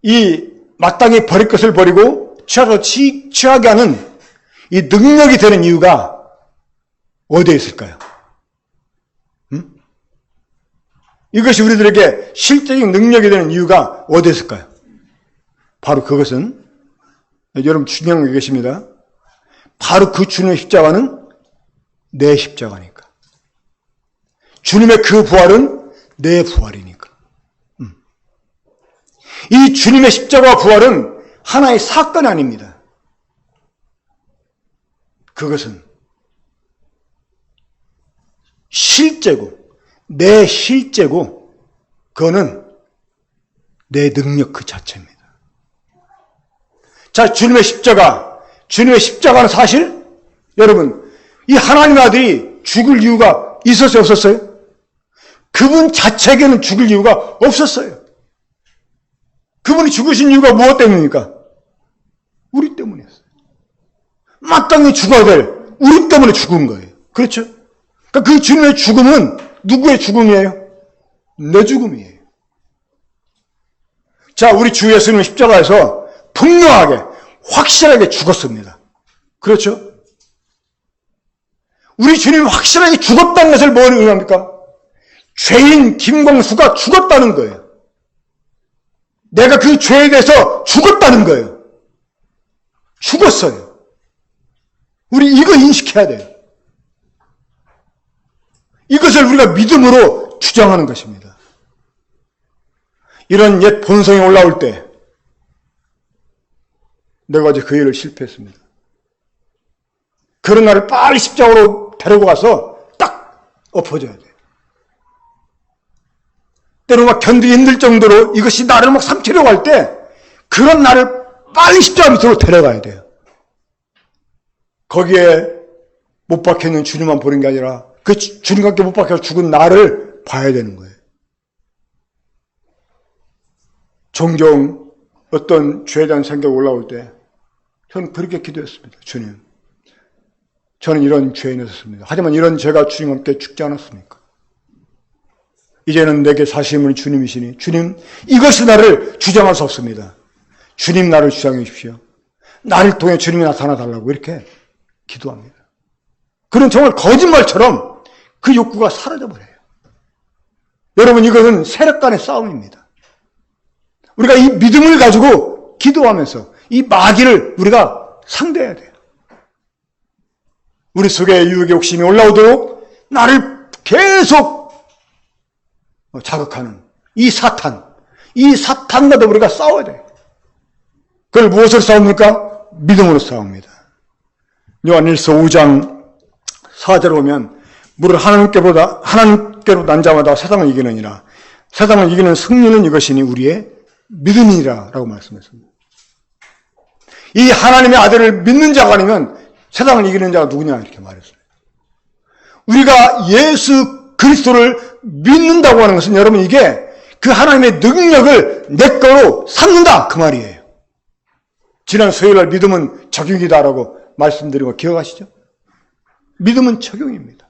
이 마땅히 버릴 것을 버리고 취하게 하는 이 능력이 되는 이유가 어디에 있을까요? 이것이 우리들에게 실제적인 능력이 되는 이유가 어디에 있을까요? 바로 그것은 여러분 중요한 게 이것입니다. 바로 그 주님의 십자가는 내 십자가니까. 주님의 그 부활은 내 부활이니까. 이 주님의 십자가와 부활은 하나의 사건이 아닙니다. 그것은 실제고 내 실제고 그거는 내 능력 그 자체입니다. 자, 주님의 십자가는 사실 여러분 이 하나님의 아들이 죽을 이유가 있었어요, 없었어요? 그분 자체에게는 죽을 이유가 없었어요. 그분이 죽으신 이유가 무엇 때문입니까? 우리 때문이었어요. 마땅히 죽어야 될 우리 때문에 죽은 거예요. 그렇죠? 그러니까 그 주님의 죽음은 누구의 죽음이에요? 내 죽음이에요. 자, 우리 주 예수님은 십자가에서 분명하게 확실하게 죽었습니다. 그렇죠? 우리 주님이 확실하게 죽었다는 것을 뭘 의미합니까? 죄인 김광수가 죽었다는 거예요. 내가 그 죄에 대해서 죽었다는 거예요. 죽었어요. 우리 이거 인식해야 돼요. 이것을 우리가 믿음으로 주장하는 것입니다. 이런 옛 본성이 올라올 때 내가 어제 그 일을 실패했습니다. 그런 날을 빨리 십자가로 데리고 가서 딱 엎어져야 돼요. 때로 막 견디기 힘들 정도로 이것이 나를 막 삼키려고 할 때 그런 나를 빨리 십자가 밑으로 데려가야 돼요. 거기에 못 박혀있는 주님만 보는 게 아니라 그 주님과 함께 못 박혀서 죽은 나를 봐야 되는 거예요. 종종 어떤 죄에 대한 생각이 올라올 때 저는 그렇게 기도했습니다. 주님, 저는 이런 죄인이었습니다. 하지만 이런 죄가 주님과 함께 죽지 않았습니까? 이제는 내게 사시는 분이 주님이시니 주님 이것이 나를 주장할 수 없습니다. 주님 나를 주장해 주십시오. 나를 통해 주님이 나타나 달라고 이렇게 기도합니다. 그런 정말 거짓말처럼 그 욕구가 사라져버려요. 여러분 이것은 세력 간의 싸움입니다. 우리가 이 믿음을 가지고 기도하면서 이 마귀를 우리가 상대해야 돼요. 우리 속에 유혹의 욕심이 올라오도록 나를 계속 자극하는 이 사탄과도 우리가 싸워야 돼요. 그걸 무엇으로 싸웁니까? 믿음으로 싸웁니다. 요한일서 5장 4절에 보면 무릇 하나님께로 난 자마다 세상을 이기느니라. 세상을 이기는 승리는 이것이니 우리의 믿음이니라 라고 말씀했습니다. 이 하나님의 아들을 믿는 자가 아니면 세상을 이기는 자가 누구냐 이렇게 말했어요. 우리가 예수 그리스도를 믿는다고 하는 것은 여러분 이게 그 하나님의 능력을 내 거로 삼는다 그 말이에요. 지난 수요일날 믿음은 적용이다라고 말씀드린 거 기억하시죠? 믿음은 적용입니다.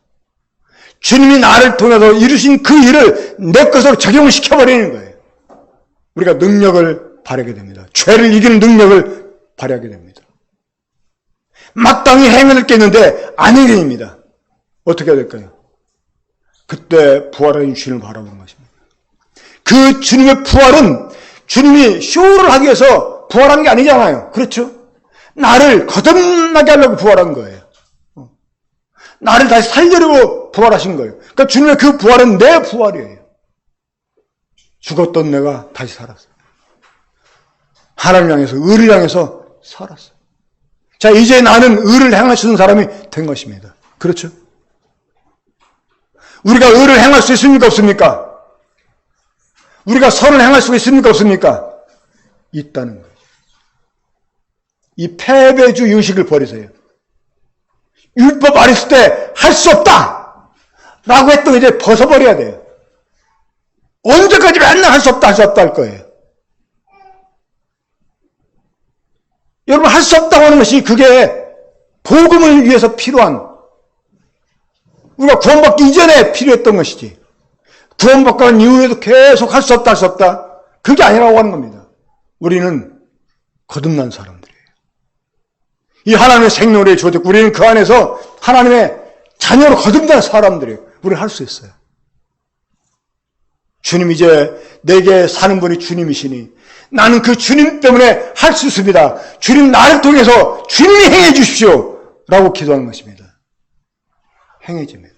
주님이 나를 통해서 이루신 그 일을 내 것으로 적용을 시켜버리는 거예요. 우리가 능력을 발휘하게 됩니다. 죄를 이기는 능력을 발휘하게 됩니다. 마땅히 행해야 될 게 있는데 안 하게 됩니다. 어떻게 해야 될까요? 그때 부활하신 주님을 바라보는 것입니다. 그 주님의 부활은 주님이 쇼를 하기 위해서 부활한 게 아니잖아요. 그렇죠? 나를 거듭나게 하려고 부활한 거예요. 나를 다시 살리려고 부활하신 거예요. 그러니까 주님의 그 부활은 내 부활이에요. 죽었던 내가 다시 살았어요. 하나님을 향해서, 의를 향해서 살았어요. 자, 이제 나는 의를 행하시는 사람이 된 것입니다. 그렇죠? 우리가 의를 행할 수 있습니까? 없습니까? 우리가 선을 행할 수 있습니까? 없습니까? 있다는 거예요. 이 패배주 의식을 버리세요. 율법 안 했을 때 할 수 없다! 라고 했던 거 이제 벗어버려야 돼요. 언제까지 맨날 할 수 없다, 할 수 없다 할 거예요. 여러분, 할 수 없다고 하는 것이 그게 복음을 위해서 필요한, 우리가 구원받기 이전에 필요했던 것이지. 구원받고 난 이후에도 계속 할 수 없다, 할 수 없다. 그게 아니라고 하는 겁니다. 우리는 거듭난 사람들이에요. 이 하나님의 생명을 주어졌고 우리는 그 안에서 하나님의 자녀로 거듭난 사람들이에요. 우리는 할 수 있어요. 주님 이제 내게 사는 분이 주님이시니 나는 그 주님 때문에 할 수 있습니다. 주님 나를 통해서 주님이 행해 주십시오. 라고 기도하는 것입니다. 행해집니다.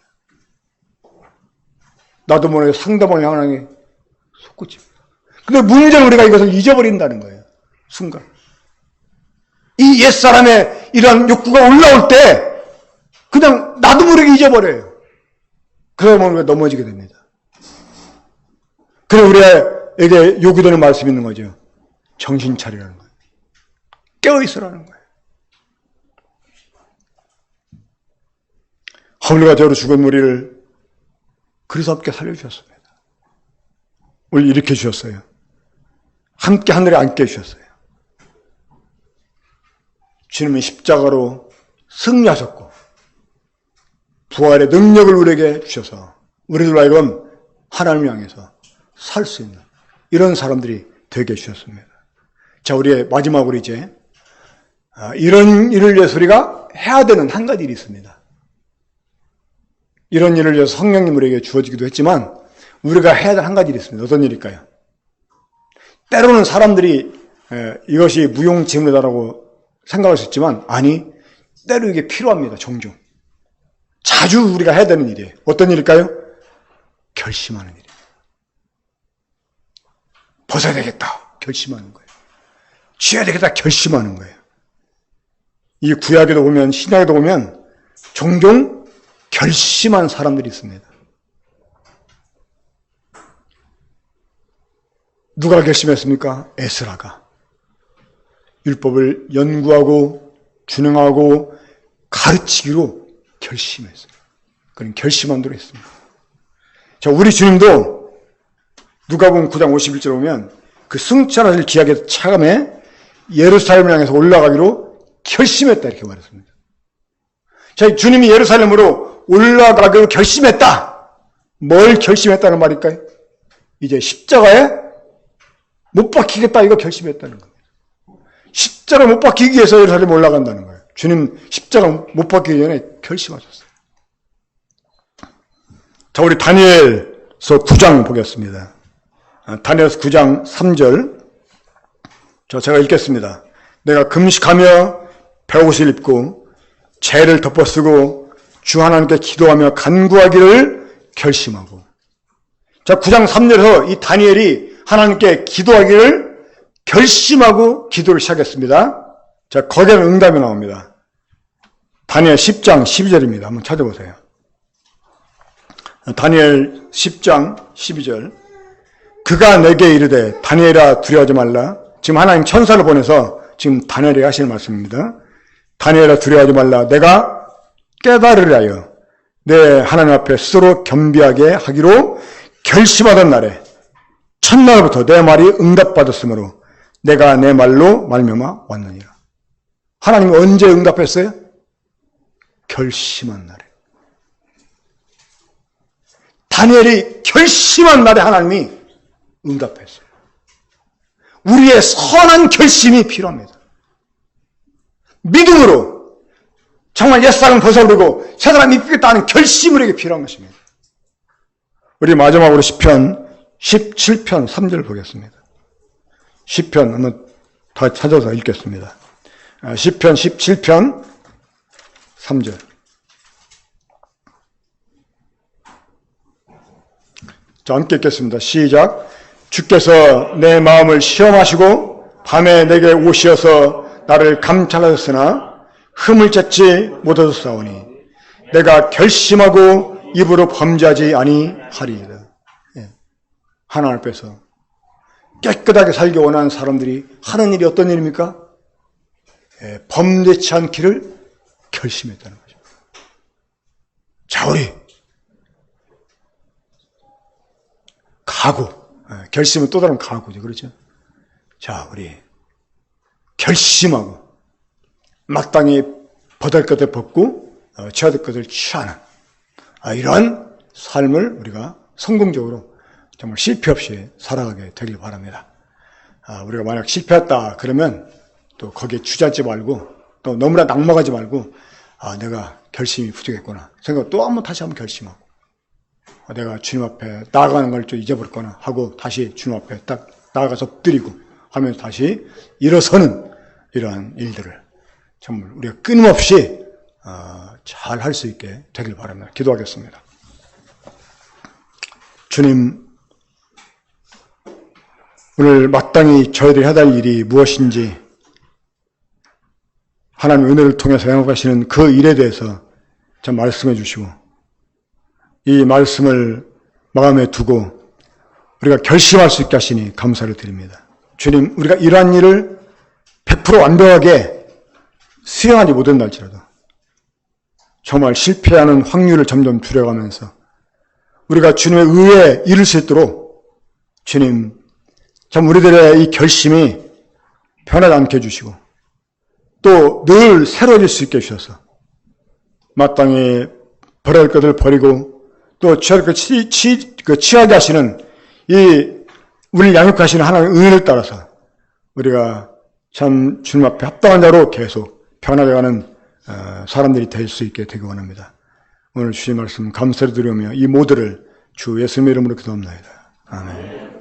나도 모르게 상대방을 향하게 솟구칩니다. 근데 문제는 우리가 이것을 잊어버린다는 거예요. 순간. 이 옛사람의 이러한 욕구가 올라올 때 그냥 나도 모르게 잊어버려요. 그러면 우리가 넘어지게 됩니다. 그래 우리에게 요구되는 말씀이 있는 거죠. 정신 차리라는 거예요. 깨어있으라는 거예요. 하울과 저로 죽은 우리를 그리스도께 살려주셨습니다. 우리 일으켜 주셨어요. 함께 하늘에 앉게 해주셨어요. 주님은 십자가로 승리하셨고 부활의 능력을 우리에게 주셔서 우리들로 하여금 하나님을 향해서 살 수 있는 이런 사람들이 되게 해주셨습니다. 자, 우리의 마지막으로 이제 이런 일을 위해서 우리가 해야 되는 한 가지 일이 있습니다. 이런 일을 위해서 성령님 우리에게 주어지기도 했지만 우리가 해야 될 한 가지 일이 있습니다. 어떤 일일까요? 때로는 사람들이 이것이 무용지물이다라고 생각할 수 있지만 아니, 때로 이게 필요합니다. 종종. 자주 우리가 해야 되는 일이에요. 어떤 일일까요? 결심하는 일이에요. 벗어야 되겠다. 결심하는 거예요. 취해야 되겠다. 결심하는 거예요. 이 구약에도 보면 신약에도 보면 종종 결심한 사람들이 있습니다. 누가 결심했습니까? 에스라가. 율법을 연구하고 준행하고 가르치기로 결심했어요. 그런 결심한 대로 했습니다. 자, 우리 주님도 누가복음 9장 51절에 보면 그 승천하실 기약의 차감에 예루살렘을 향해서 올라가기로 결심했다 이렇게 말했습니다. 자, 주님이 예루살렘으로 올라가기로 결심했다. 뭘 결심했다는 말일까요? 이제 십자가에 못 박히겠다 이거 결심했다는 거예요. 십자가 못 박히기 위해서 예루살렘에 올라간다는 거예요. 주님 십자가 못 박히기 전에 결심하셨어요. 자, 우리 다니엘서 9장 보겠습니다. 다니엘서 9장 3절. 제가 읽겠습니다. 내가 금식하며 베옷을 입고 죄를 덮어쓰고 주 하나님께 기도하며 간구하기를 결심하고. 자, 9장 3절에서 이 다니엘이 하나님께 기도하기를 결심하고 기도를 시작했습니다. 자, 거기에는 응답이 나옵니다. 다니엘 10장 12절입니다. 한번 찾아보세요. 다니엘 10장 12절. 그가 내게 이르되 다니엘아 두려워하지 말라. 지금 하나님 천사를 보내서 지금 다니엘에게 하시는 말씀입니다. 다니엘아 두려워하지 말라. 내가 깨달으려 하여 내 하나님 앞에 스스로 겸비하게 하기로 결심하던 날에 첫날부터 내 말이 응답받았으므로 내가 내 말로 말미암아 왔느니라. 하나님이 언제 응답했어요? 결심한 날에. 다니엘이 결심한 날에 하나님이 응답했어요. 우리의 선한 결심이 필요합니다. 믿음으로 정말 옛사람 벗어버리고 새사람 입겠다는 결심이 우리에게 필요한 것입니다. 우리 마지막으로 시편 17편 3절 보겠습니다. 시편 한번 더 찾아서 읽겠습니다. 시편 17편 3절. 자, 함께 읽겠습니다. 시작. 주께서 내 마음을 시험하시고 밤에 내게 오시어서 나를 감찰하셨으나 흠을 찾지 못하셨사오니 내가 결심하고 입으로 범죄하지 아니하리이다. 하나님 앞에서 깨끗하게 살기 원하는 사람들이 하는 일이 어떤 일입니까? 범죄치 않기를 결심했다는 거죠. 자, 우리 각오. 결심은 또 다른 각오죠. 그렇죠? 자, 우리 결심하고 마땅히 벗을 것을 벗고 취해야 될 것을 취하는 이런 삶을 우리가 성공적으로 정말 실패 없이 살아가게 되길 바랍니다. 우리가 만약 실패했다 그러면 또 거기에 주저앉지 말고 또 너무나 낙망하지 말고 내가 결심이 부족했구나 생각 또 다시 한번 결심하고 내가 주님 앞에 나아가는 걸 좀 잊어버렸거나 하고 다시 주님 앞에 딱 나아가서 엎드리고 하면서 다시 일어서는 이러한 일들을 정말 우리가 끊임없이 잘 할 수 있게 되길 바랍니다. 기도하겠습니다. 주님, 오늘 마땅히 저희들이 해야 할 일이 무엇인지 하나님 은혜를 통해서 행하시는 그 일에 대해서 좀 말씀해 주시고 이 말씀을 마음에 두고 우리가 결심할 수 있게 하시니 감사를 드립니다. 주님, 우리가 이러한 일을 100% 완벽하게 수행하지 못한다할지라도 정말 실패하는 확률을 점점 줄여가면서 우리가 주님의 의에 이룰 수 있도록 주님, 참 우리들의 이 결심이 변하지 않게 해주시고 또 늘 새로워질 수 있게 해주셔서 마땅히 버려야 할 것을 버리고 또 취할 것 취하게 하시는 이 우리를 양육하시는 하나님의 은혜를 따라서 우리가 참 주님 앞에 합당한 자로 계속 변화되어가는 사람들이 될 수 있게 되기 원합니다. 오늘 주신 말씀 감사를 드리며 이 모두를 주 예수님의 이름으로 기도합니다. 아멘.